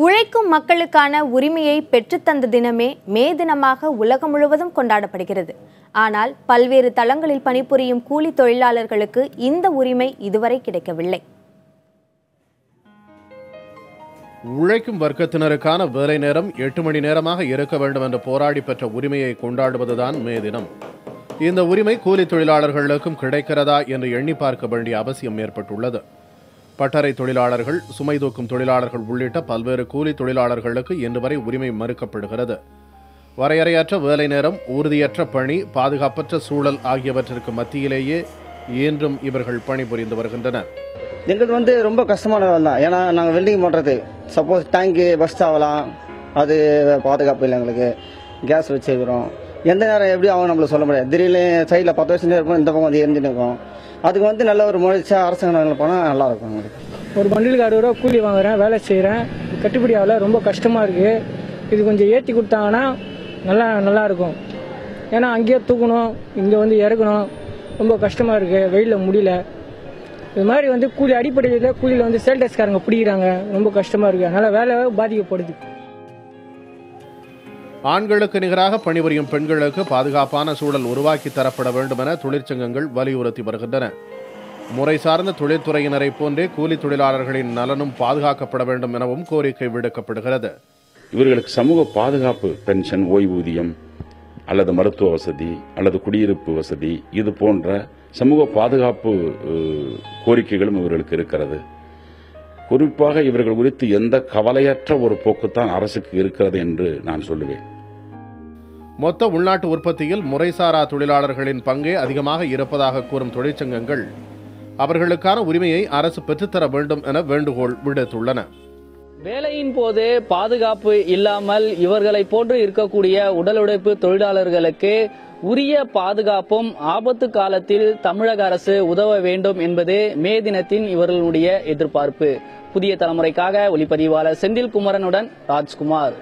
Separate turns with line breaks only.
உழைக்கும் மக்களுக்கான உரிமையை பெற்றுத்தந்த தினமே மே தினமாக உலகம் முழுவதும் கொண்டாடப்படுகிறது. ஆனால் பல்வேறு தளங்களில் பணிபுரியும் கூலி தொழிலாளர்களுக்கு இந்த உரிமை இதுவரை கிடைக்கவில்லை.
உழைக்கும் வர்க்கத்தினருக்கான வேலை நேரம் 8 மணி நேரமாக இருக்க வேண்டும் என்று போராடி பெற்ற உரிமையை கொண்டாடுவதுதான் மே தினம். இந்த உரிமை கூலி தொழிலாளர்களுக்கும் கிடைக்கிறதா என்று எண்ணி பார்க்க வேண்டிய அவசியம் ஏற்பட்டுள்ளது. பட்டறை தொழிலாளர்கள், சுமை தூக்கும் தொழிலாளர்கள் உள்ளிட்ட பல்வேறு கூலி தொழிலாளர்களுக்கு இன்று வரை உரிமை மறுக்கப்படுகிறது. வரையறையற்ற வேலை நேரம், உறுதியற்ற பணி, பாதுகாப்பற்ற சூழல் ஆகியவற்றிற்கு மத்தியிலேயே இன்றும் இவர்கள் பணிபுரிந்து வருகின்றனர்.
எங்களுக்கு ரொம்ப கஷ்டமான வேலை தான். ஏன்னா நாங்கள் வெல்டிங் பண்ணுறது, சப்போஸ் டேங்கு பஸ்ட் ஆகலாம், அது பாதுகாப்பு இல்லை. எங்களுக்கு கேஸ் வச்சுக்கிறோம், எந்த நேரம் எப்படி ஆகும் நம்மள சொல்ல முடியாது. திடீர்னு சைடில் 10 வருஷம் இருக்கும், இந்த பக்கம் எரிஞ்சுட்டு இருக்கும். அதுக்கு நல்ல ஒரு முயற்சியாக அரசாங்கம் போனால் நல்லா இருக்கும். எங்களுக்கு
ஒரு பண்டிலுக்கு 60 ரூபா கூலி வாங்குறேன், வேலை செய்கிறேன், கட்டுப்படி ஆகல, ரொம்ப கஷ்டமாக இருக்குது. இது கொஞ்சம் ஏற்றி கொடுத்தாங்கன்னா நல்லா இருக்கும். ஏன்னா அங்கேயே தூக்கணும், இங்கே இறக்கணும், ரொம்ப கஷ்டமாக இருக்குது, வெயிலில் முடியல. இது மாதிரி கூலி அடிப்படையில் கூலியில் சேல்டஸ்காரங்க பிடிக்கிறாங்க, ரொம்ப கஷ்டமாக இருக்குது. அதனால் வேலை பாதிக்கப்படுது.
ஆண்களுக்கு நிகராக பணிபுரியும் பெண்களுக்கு பாதுகாப்பான சூழல் உருவாக்கி தரப்பட வேண்டும் என தொழிற்சங்கங்கள் வலியுறுத்தி வருகின்றன. முறை சார்ந்த தொழில்துறையினரை போன்றே கூலி தொழிலாளர்களின் நலனும் பாதுகாக்கப்பட வேண்டும் எனவும் கோரிக்கை விடுக்கப்படுகிறது.
இவர்களுக்கு சமூக பாதுகாப்பு, பென்ஷன், ஓய்வூதியம் அல்லது மருத்துவ வசதி அல்லது குடியிருப்பு வசதி, இது போன்ற சமூக பாதுகாப்பு கோரிக்கைகளும் இவர்களுக்கு இருக்கிறது. குறிப்பாக இவர்கள் குறித்து எந்த கவலையற்ற ஒரு போக்குத்தான் அரசுக்கு இருக்கிறது என்று நான் சொல்லுவேன்.
மொத்த உள்நாட்டு உற்பத்தியில் முறைசாரா தொழிலாளர்களின் பங்கே அதிகமாக இருப்பதாக கூறும் தொழிற்சங்கங்கள் அவர்களுக்கான உரிமையை அரசு பெற்றுத்தர வேண்டும் என வேண்டுகோள் விடுத்துள்ளன.
வேலையின் போது பாதுகாப்பு இல்லாமல் இவர்களை போன்று இருக்கக்கூடிய உடல் உழைப்பு தொழிலாளர்களுக்கு உரிய பாதுகாப்பும் ஆபத்து காலத்தில் தமிழக அரசு உதவ வேண்டும் என்பது மே தினத்தின் இவர்களுடைய எதிர்பார்ப்பு. புதிய தலைமுறைக்காக ஒளிப்பதிவாளர் செந்தில் குமரனுடன் ராஜ்குமார்.